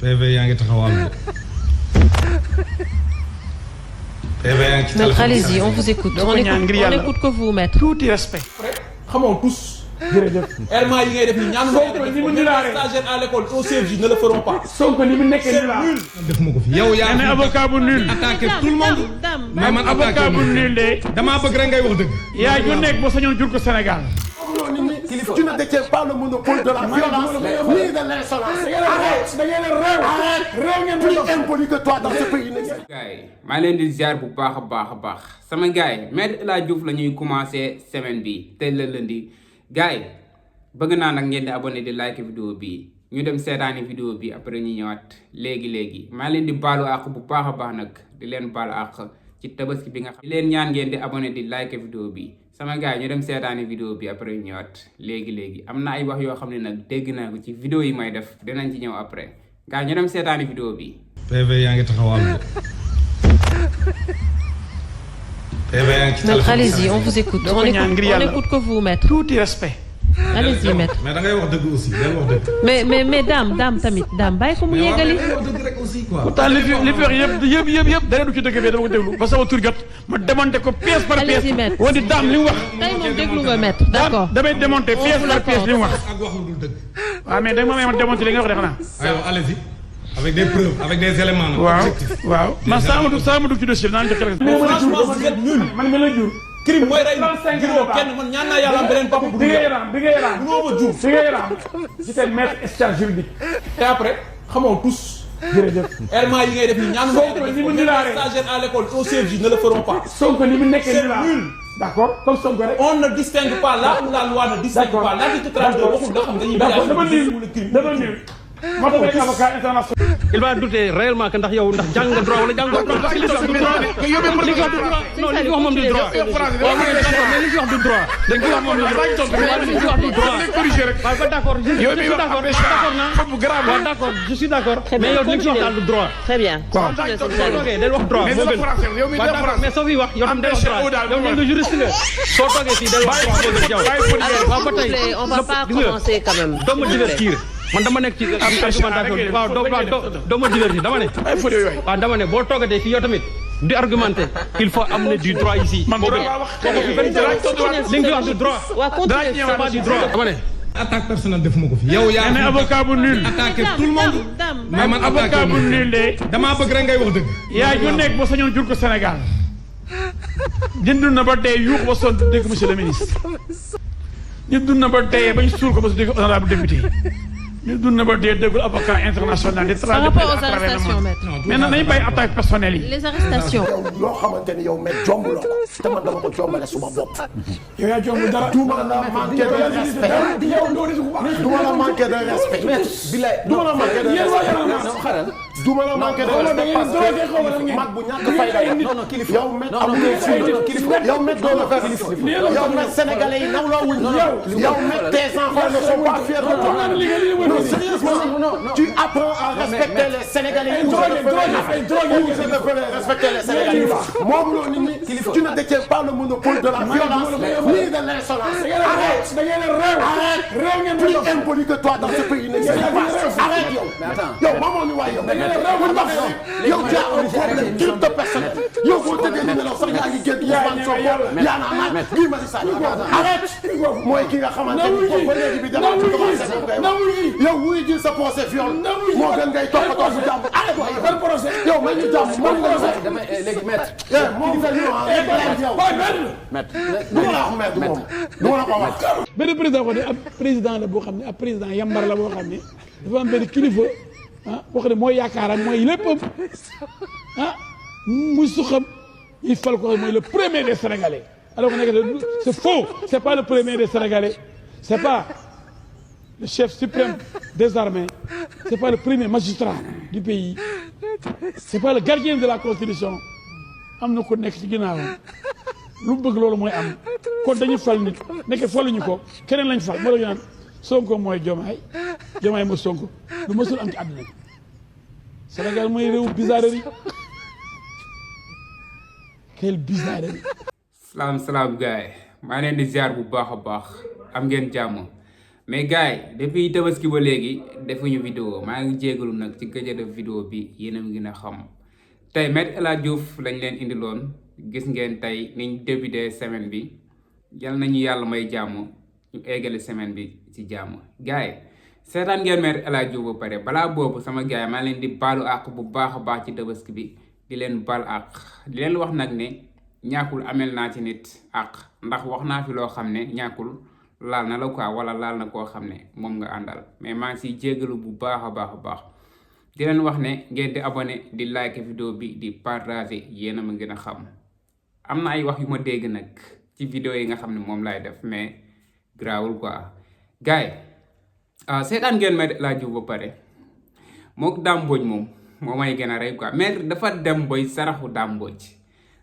PV yaa ngi taxawal de. PV yaa ngi ci téléphone. Allez-y, on vous écoute. On écoute que vous, maître. Tout est respect. xamoo tous. jërëjëf. errement yi ngay def nii ñaanu stagiaire à l'école au CFJ ne le feront pas. Sonko ni mu nekkee nii la. def ma ko fi yow yaa ne avocat bu nul. attaqué tout le monde. mais man avocat bu nul de. damaa bëgg rek ngay wax dëgg. yaa ñu nekk ba sañoon jur ko Sénégal. Tu ne détiens pas le monopole de la violence ni de l'insolence. Arrête, plus impoli que toi dans ce pays. gars yi maa leen di ziar bu baax a baax sama gars yi Maître El Hadji Diouf la ñuy commencé semaine bi tey la lundi gars yi bëgg naa nag ngeen di abonné di like vidéo bi ñu dem seetaani vidéo bi après ñu ñëwaat léegi maa leen di baalu àq bu baax a baax nag di leen baalu àq ci tabaski bi nga xam di leen ñaan ngeen di abonné di like vidéo bi sama gars yi ñu dem seetaani vidéo bi après ñu ñëwaat léegi am na ay wax yoo xam ne nag dégg naa ko ci vidéo yi may def dinañ ci ñëw après gars ñu dem seetaani vidéo bi. PV yaa ngi taxawal de. PV yaa ngi ci téléphone. Allez-y, on vous écoute. On écoute que vous, maître. Tout est respect. Allez-y, maître. mais da ngay wax dëgg aussi day wax dëgg. mais dame tamit dame bàyyi ko mu yeggali. mais wax dëgg rek aussi quoi. pourtant li fi wax yëpp dara du ci dëgg bi dama ko déglu ba sama tur jot ma démonté ko pièce par pièce. Allez-y, maître. woon di daam li mu wax. tey moom déglu nga maître d'accord. damay démonté pièce par pièce li mu wax. ak wax lu dul dëgg. waaw mais da nga ma démonté li nga wax de xanaa. aywa allez-y. avec des preuves avec des éléments. waaw man saa ma dugg ci dossier bi naan jox quelque chose. franchement vous êtes nul. man mi la jur. crime mooy rey juróom kenn man ñaan naa yàlla am beneen papa bu dul yow. bi ngay raam munoo ma jur. bi ngay raam j'étais maître spécial juridique. et après xamoo tous. jërëjëf. errement yi ngay def nii ñaanu stagiaire à l'école au CFJ ne le feront pas. Sonko ni mu nekkee nii la. d'accord comme Sonko rek. on ne distingue pas là où la loi ne distingue pas. l'article 32 waxul nga xam dañuy d'accord dama niil moo tax nekk avocat international. il va douter réellement que ndax yow ndax jàng nga droit wala jàng nga droit parce que li wax du droit li wax du droit non li wax moom du droit waaw mais li wax du droit dañ ko wax moom li wax du droit waaw d'accord je suis d'accord waaw d'accord je suis d'accord mais yow li wax daal du droit très bien. waaw toogee del wax droit moo gën waaw d'accord mais soo fi wax yow tam del wax droit yow nga juriste nga soo toogee fii del wax droit moo gën yow waaw ba tey on va pas commencer quand même. doo ma divertir man dama nekk ci argumentation waaw doo ma divertir dama ne waaw dama ne boo toogatee fii yow tamit di argumenter il faut amener du droit ici moo gën li nga wax du droit c'est pas du droit dama ne attaque personnelle defuma ko fi yow yaa ne avocat bu nul. attaqué tout le monde. mais man avocat bu nul de. damaa bëgg rek ngay wax dëgg. yaa ñu nekk ba sañoon jur ko Sénégal jëndul na ba dee yuux ba sonn dégg monsieur le ministre ñu dund na ba dee bañ suul ko ba su dégg honorable député ñu dund na ba dee déggul avocat international de par rapport aux arrestations maître. mais nag nañu bàyyi attaque personnelle yi. les arrestations. loo xamante ni yow met jombuloo ko te man dama ko jombale suma bopp. yow yaa jombul dara. du ma la manqué de respect. du ma la manqué de respect. du ma la manqué de respect. du ma la manqué de respect parce que mag bu ñàkk fayda yow met amuloo fii yow met doo la yow met sénégalais yi nawloo wuñ yow met tes enfants ne sont pas fiers de toi. Non, sérieusement, tu apprends à respecter les Sénégalais. Où je devrais respecter les Sénégalais. Moi, tu ne détiens pas le monopole de la violence ni de l'insolence. Arrête, plus impoli que toi dans ce pays n'existe pas. Arrête, yo, maman, yo, tu as un problème culte personnel. Yo, vous te dites, non, ça y a une guerre, il y a un match, Guy Marius Sagna. Arrête, moi qui a commencé yow wuy ji sa procès viol moo gën ngay toppatoo bu jàmm arrête waay ban procès yow may ñu jàmm moom nga léegi maître moom nga ñu yow maître du ma la wax maître moom du ma la ko wax benn président ko ne ab président la boo xam ne ab président yambar la boo xam ne dafa am benn kilifa ah boo xam ne mooy yaakaaram mooy léppam ah muy suxam il fal ko mooy le premier des Sénégalais alors que nekk c'est faux c'est pas le premier des Sénégalais c'est pas le chef suprême des armées, c'est pas le premier magistrat du pays, c'est pas le gardien de la constitution. am na ko nekk ci ginnaawam lu mu bëgg loolu mooy am kon dañu fal nit nekk faluñu ko keneen lañ fal moo la ñu naan Sonko mooy Diomaye mooy Sonko lu mësul am ci àdduna bi Sénégal mooy réew bizarrerie quelle bizarrerie. salaam gars yi maa leen di ziar bu baax a baax am ngeen jàmm mais gars yi depuis tabaski ba léegi defuñu vidéo maa ngi jégalu nag ci gëj a def vidéo bi yéen a ngi gën a xam tey Me El Hadji Diouf lañ leen indiloon gis ngeen tey niñ débuté semaine bi yal nañu yàlla may jàmm ñu eggale semaine bi ci jàmm gars yi seetaan ngeen Me El Hadji Diouf ba pare balaa boobu sama gars yi maa leen di baalu àq bu baax a baax ci tabaski bi di leen baal àq di leen wax nag ne ñàkkul amel naa ci nit àq ndax wax naa fi loo xam ne ñàkkul laal na la quoi wala laal na koo xam ne moom nga àndal mais maa ngi siy jégalu bu baax a baax a baax di leen wax ne ngeen di abonné di like vidéo bi di partager yéen a ma gën a xam am na ay wax yu ma dégg nag ci vidéo yi nga xam ne moom laay def mais grawul quoi gars yi seetaan ngeen Me El Hadji Diouf ba pare mook Dame Mbodj moom moo may gën a rey quoi mais dafa dem boy saraxu Dame Mbodj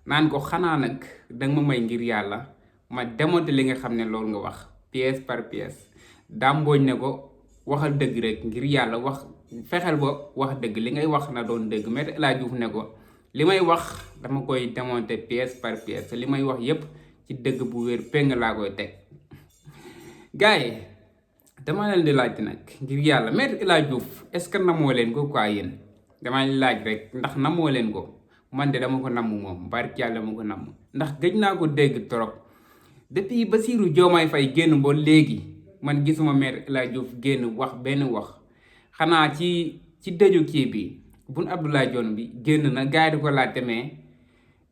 naan ko xanaa nag danga ma may ngir yàlla ma démonter li nga xam ne loolu nga wax pièce par pièce Dame Mbodj ne ko waxal dëgg rek ngir yàlla wax fexeel ba wax dëgg li ngay wax na doon dëgg Me El Hadji Diouf ne ko li may wax dama koy démonter pièce par pièce li may wax yépp ci dëgg bu wér péng laa koy teg gars yi dama leen di laaj nag ngir yàlla Me El Hadji Diouf est-ce que namoo leen ko quoi yéen dama laaj rek ndax namoo leen ko man de dama ko namm moom barki yàlla dama ko namm ndax gëj naa ko dégg trop depuis Bassirou Diomaye Faye génn ba léegi man gisuma Me El Hadji Diouf génn wax benn wax xanaa ci dëju kii bi Boun Abdallah Dionne bi génn na gars yi di ko laajte mais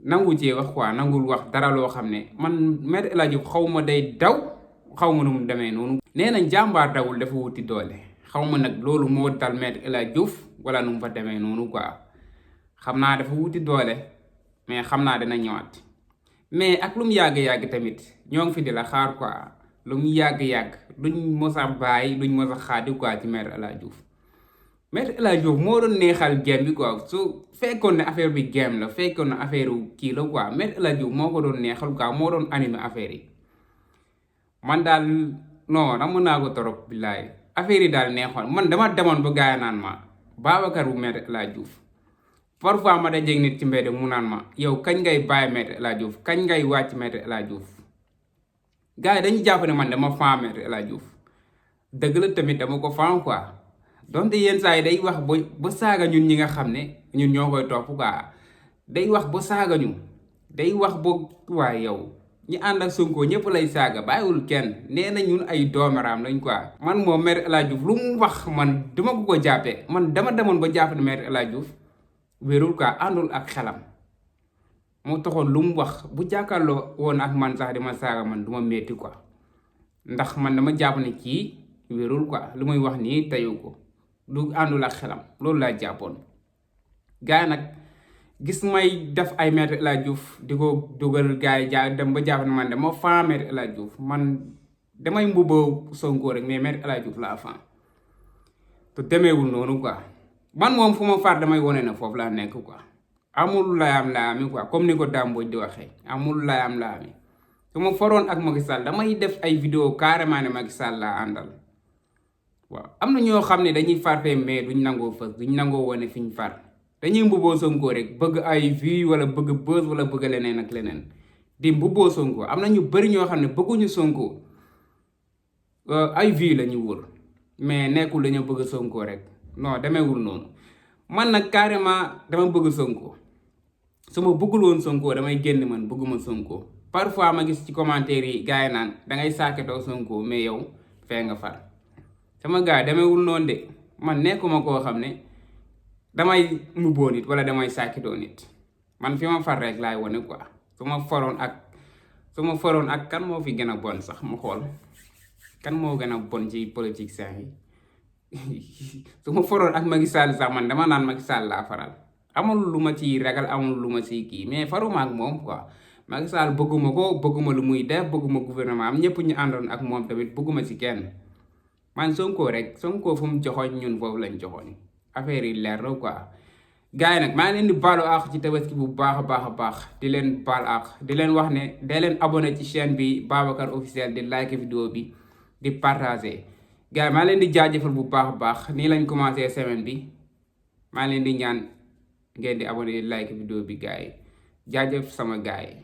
nangu cee wax quoi nangul wax dara loo xam ne man Me El Hadji Diouf xaw ma day daw xaw ma nu mu demee noonu. nee na jàmbaar dawul dafa wuti doole xaw ma nag loolu moo dal Me El Hadji Diouf wala nu mu fa demee noonu quoi xam naa dafa wuti doole mais xam naa dina ñëwaat mais ak lu mu yàgg-yàgg tamit ñoo ngi fi di la xaar quoi lu mu yàgg-yàgg duñ mos a bàyyi duñ mos a xaadi quoi ci Me El Hadji Diouf Me El Hadji Diouf moo doon neexal game bi quoi su fekkoon ne affaire bi game la fekkoon ne affaire kii la quoi Me El Hadji Diouf moo ko doon neexal quoi moo doon animé affaire yi man daal non ramu naa ko trop billaay affaire yi daal neexoon man dama demoon ba gaay naan ma Babacar bu Me El Hadji Diouf parfois ma dajeeg nit ci mbedd mu naan ma yow kañ ngay bàyyi Me El Hadji Diouf kañ ngay wàcc Me El Hadji Diouf gars yi dañu jàpp ne man dama fan Me El Hadji Diouf dëgg la tamit dama ko fan quoi donte yenn saa yi day wax ba saaga ñun ñi nga xam ne ñun ñoo koy topp quoi day wax ba saaga ñu day wax ba waaye yow ñi ànd ak Sonko ñëpp lay saaga bàyyiwul kenn nee na ñun ay doomeraam lañ quoi. man moom Me El Hadji Diouf lu mu wax man dama ko jàppee man dama demoon ba jàpp ne Me El Hadji Diouf wérul quoi àndul ak xelam moo taxoon lu mu wax bu jàkkaarloo woon ak man sax dama saaga man du ma metti quoi ndax man dama jàpp ne kii wérul quoi lu muy wax nii teyu ko du àndul ak xelam loolu laa jàppoon. gars yi nag gis may def ay Me El Hadji Diouf di ko dugal gars yi dem ba jàpp ne man dama fan Me El Hadji Diouf man damay mbubboo Sonko rek mais Me El Hadji Diouf laa fan te demeewul noonu quoi. man moom fu ma far damay wone na foofu laa nekk quoi amul layam-layami quoi comme ni ko Dame Mbodj di waxee amul layam-layami su ma faroon ak Macky Sall damay def ay vidéo carrément ne Macky Sall laa àndal waaw am na ñoo xam ne dañuy far fee mais duñ nangoo fës duñ nangoo wone fi ñu far dañuy mbubboo Sonko rek bëgg ay vues wala bëgg buzz wala bëgg leneen ak leneen di mbubboo Sonko am na ñu bëri ñoo xam ne bëgguñu Sonko ay vues la ñu wër mais nekkul dañoo bëgg Sonko rek non demeewul noonu man nag carrément dama bëgg Sonko su ma bëggul woon Sonko damay génn man bëgguma Sonko parfois ma gis ci commentaire yi gars yi naan dangay saaketoo Sonko mais yow fee nga far sama gars demeewul noonu de man nekkuma koo xam ne damay mbubboo nit wala damay saaketoo nit man fi ma far rek laay wone quoi su ma foroon ak kan moo fi gën a bon sax mu xool kan moo gën a bon ci politique sax yi su ma foroon ak Macky Sall sax man dama naan Macky Sall laa faral amul lu ma ciy ragal amul lu ma ciy kii mais faruma ak moom quoi Macky Sall bëgguma ko bëgguma lu muy def bëgguma gouvernement am ñëpp ñu àndoon ak moom tamit bëgguma ci kenn man Sonko rek Sonko fu mu joxoñ ñun foofu lañ joxoñ affaire yi leer na quoi. gars yi nag maa ngi leen di baalu àq ci tabaski bu baax a baax di leen baal àq di leen wax ne dee leen abonné ci chaîne bi Babacar officiel di like vidéo bi di partager. gars yi maa leen di jaajëfal bu baax a baax nii lañ commencé semaine bi maa leen di ñaan ngeen di abonné like vidéo bi gars yi jaajëf sama gars yi